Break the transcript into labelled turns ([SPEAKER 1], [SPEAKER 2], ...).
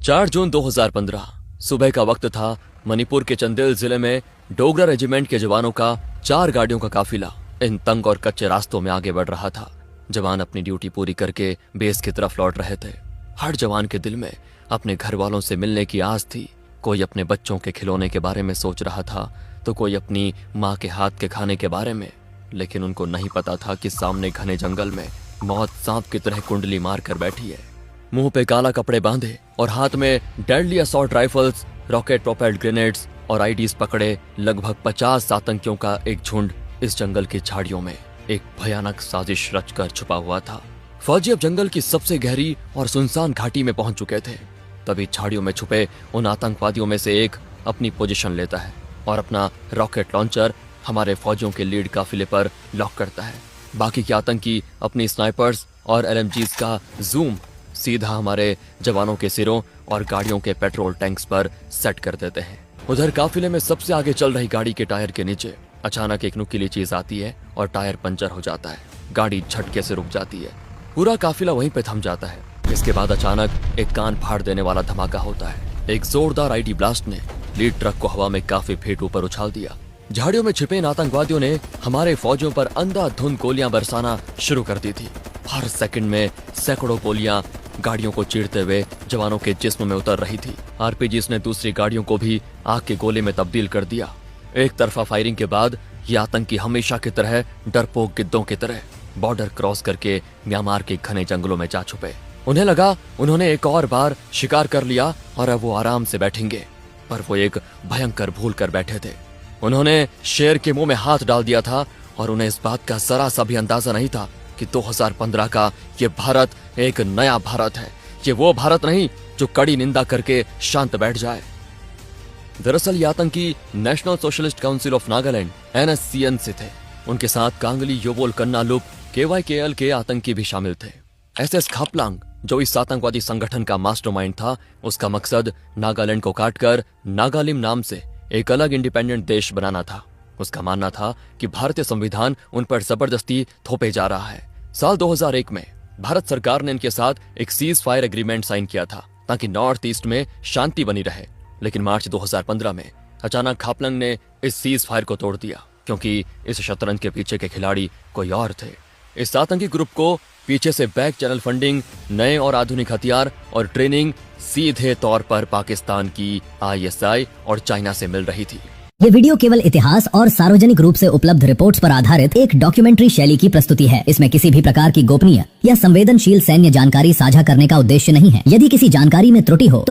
[SPEAKER 1] 4 जून 2015 सुबह का वक्त था। मणिपुर के चंदेल जिले में डोगरा रेजिमेंट के जवानों का 4 गाड़ियों का काफिला इन तंग और कच्चे रास्तों में आगे बढ़ रहा था। जवान अपनी ड्यूटी पूरी करके बेस की तरफ लौट रहे थे। हर जवान के दिल में अपने घर वालों से मिलने की आस थी। कोई अपने बच्चों के खिलौने के बारे में सोच रहा था तो कोई अपनी माँ के हाथ के खाने के बारे में। लेकिन उनको नहीं पता था कि सामने घने जंगल में मौत सांप की तरह कुंडली मार कर बैठी है। मुंह पे काला कपड़े बांधे और हाथ में deadly assault rifles, rocket propelled grenades और आईडीज पकड़े लगभग 50 आतंकियों का एक झुंड इस जंगल की झाड़ियों में एक भयानक साजिश रचकर छुपा हुआ था। फौजी अब जंगल की सबसे गहरी और सुनसान घाटी में पहुंच चुके थे। तभी झाड़ियों में छुपे उन आतंकवादियों में से एक अपनी पोजीशन लेता है और अपना रॉकेट लॉन्चर हमारे फौजियों के लीड काफिले पर लॉक करता है। बाकी के आतंकी अपनी स्नाइपर्स और एलएमजीज का जूम सीधा हमारे जवानों के सिरों और गाड़ियों के पेट्रोल टैंक्स पर सेट कर देते हैं। उधर काफिले में सबसे आगे चल रही गाड़ी के टायर के नीचे अचानक एक नुकीली चीज आती है और टायर पंचर हो जाता है। गाड़ी झटके से रुक जाती है। पूरा काफिला वहीं पे थम जाता है। इसके बाद अचानक एक कान फाड़ देने वाला धमाका होता है। एक जोरदार आईडी ब्लास्ट ने लीड ट्रक को हवा में काफी फीट ऊपर उछाल दिया। झाड़ियों में छिपे इन आतंकवादियों ने हमारे फौजियों पर अंधाधुंध गोलियां बरसाना शुरू कर दी थी। हर सेकंड में सैकड़ों गोलियां गाड़ियों को चीरते हुए जवानों के जिस्म में उतर रही थी। आरपीजीज ने दूसरी गाड़ियों को भी आग के गोले में तब्दील कर दिया। एक तरफा फायरिंग के बाद ये आतंकी हमेशा की तरह डरपोक गिद्धों की तरह बॉर्डर क्रॉस करके म्यांमार के घने जंगलों में जा छुपे। उन्हें लगा उन्होंने एक और बार शिकार कर लिया और अब वो आराम से बैठेंगे, पर वो एक भयंकर भूल कर बैठे थे। उन्होंने शेर के मुंह में हाथ डाल दिया था और उन्हें इस बात का जरा सा भी अंदाजा नहीं था कि 2015 का ये भारत एक नया भारत है। ये वो भारत नहीं जो कड़ी निंदा करके शांत बैठ जाए। दरअसल ये आतंकी national socialist council of Nagaland NSCN से थे। उनके साथ कांगली योबोल कन्नालुप KYKL के आतंकी भी शामिल थे। SS खापलांग जो इस आतंकवादी संगठन का मास्टरमाइंड था, उसका मकसद नागालैंड को काटकर नागालिम नाम से एक अलग इंडिपेंडेंट देश बनाना था। उसका मानना था कि भारतीय संविधान उन पर जबरदस्ती थोपे जा रहा है। साल 2001 में भारत सरकार ने इनके साथ एक सीज फायर एग्रीमेंट साइन किया था ताकि नॉर्थ ईस्ट में शांति बनी रहे। लेकिन मार्च 2015 में अचानक खापलंग ने इस सीज फायर को तोड़ दिया, क्योंकि इस शतरंज के पीछे के खिलाड़ी कोई और थे। इस आतंकी ग्रुप को पीछे से बैक चैनल फंडिंग, नए और आधुनिक हथियार और ट्रेनिंग सीधे तौर पर पाकिस्तान की ISI और चाइना से मिल रही थी।
[SPEAKER 2] ये वीडियो केवल इतिहास और सार्वजनिक रूप से उपलब्ध रिपोर्ट्स पर आधारित एक डॉक्यूमेंट्री शैली की प्रस्तुति है। इसमें किसी भी प्रकार की गोपनीय या संवेदनशील सैन्य जानकारी साझा करने का उद्देश्य नहीं है। यदि किसी जानकारी में त्रुटि हो